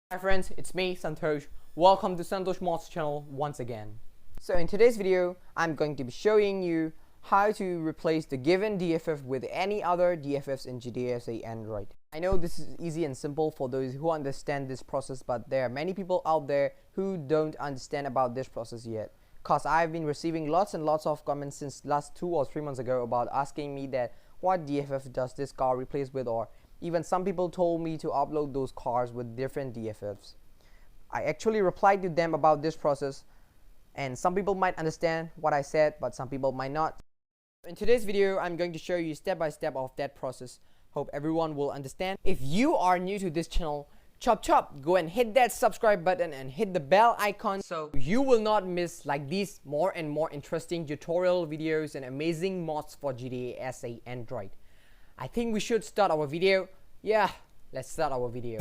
Hi friends, it's me, Santosh. Welcome to Santosh Mods channel once again. So in today's video, I'm going to be showing you how to replace the given DFF with any other DFFs in GTA SA Android. I know this is easy and simple for those who understand this process, but there are many people out there who don't understand about this process yet. Cause I've been receiving lots and lots of comments since last 2 or 3 months ago about asking me that what DFF does this car replace with, or even some people told me to upload those cars with different DFFs. I actually replied to them about this process, and some people might understand what I said, but some people might not. In today's video, I'm going to show you step by step of that process. Hope everyone will understand. If you are new to this channel, chop, go and hit that subscribe button and hit the bell icon so you will not miss like these more and more interesting tutorial videos and amazing mods for GTA SA Android. I think we should start our video. Yeah, let's start our video.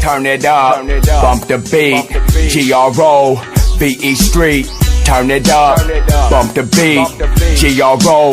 Turn it up, bump the beat, GRO, Street. Turn it up, bump the beat, GRO,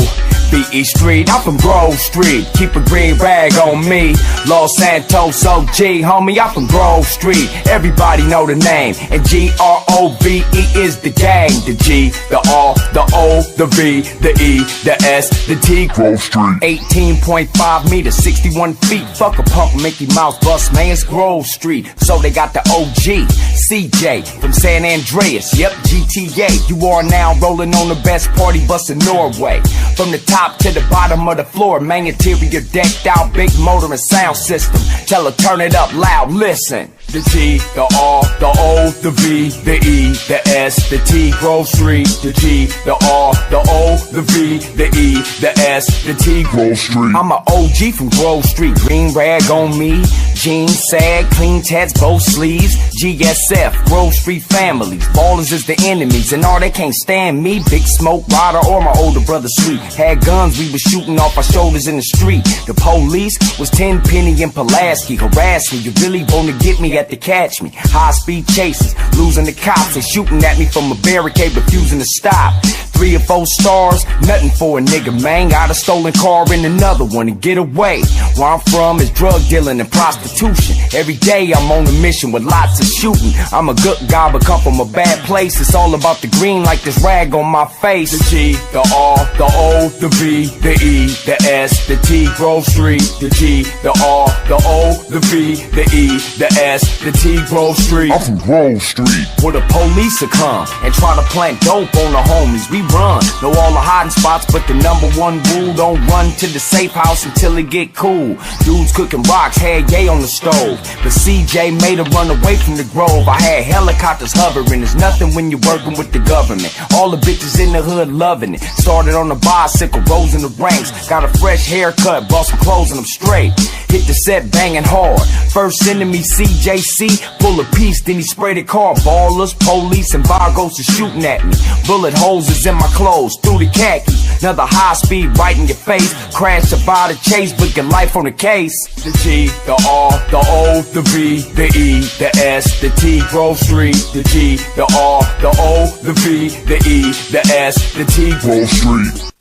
Street. I'm from Grove Street, keep a green rag on me. Los Santos OG, homie, I'm from Grove Street. Everybody know the name, and GROVE is the gang. The G, the R, the O, the V, the E, the S, the T. Grove Street. 18.5 meters, 61 feet. Fuck a punk Mickey Mouse bus, man, it's Grove Street. So they got the OG, CJ from San Andreas. Yep, GTA. You are now rolling on the best party bus in Norway. From the top to the bottom of the floor, main interior decked out, big motor and sound system. Tell her turn it up loud, listen. The G, the R, the O, the V, the E, the S, the T. Grove Street. The G, the R, the O, the V, the E, the S, the T. Grove Street. I'm a OG from Grove Street. Green rag on me, jeans sag, clean tats, both sleeves. GSF, Grove Street families. Ballers is the enemies, and all they can't stand me. Big Smoke, Ryder, or my older brother Sweet. Had guns, we was shooting off our shoulders in the street. The police was 10 Penny and Pulaski. Harass me, you really wanna get me at the catch me. High speed chases, losing the cops and shooting at me from a barricade, refusing to stop. 3 or 4 stars, nothing for a nigga, man. Got a stolen car in another one and get away. Where I'm from is drug dealing and prostitution. Every day I'm on a mission with lots of shooting. I'm a good guy but come from a bad place. It's all about the green like this rag on my face. The G, the R, the O, the V, the E, the S, the T. Grove Street. The G, the R, the O, the V, the E, the S, the T. Grove Street. I'm from Grove Street. Where the police will come and try to plant dope on the homies. We run, know all the hiding spots, but the #1 rule, don't run to the safe house until it get cool. Dudes cooking rocks, had yay on the stove, but CJ made a run away from the Grove. I had helicopters hovering, there's nothing when you're working with the government. All the bitches in the hood loving it. Started on a bicycle, rose in the ranks, got a fresh haircut, bought some clothes and I'm straight. Hit the set banging hard. First enemy CJC, full of peace, then he sprayed the car. Ballers, police, and Vargos are shooting at me. Bullet holes is in my clothes, through the khakis. Another high speed right in your face. Crash to buy the chase, put your life on the case. The G, the R, the O, the V, the E, the S, the T. Grove Street. The G, the R, the O, the V, the E, the S, the T. Grove Street.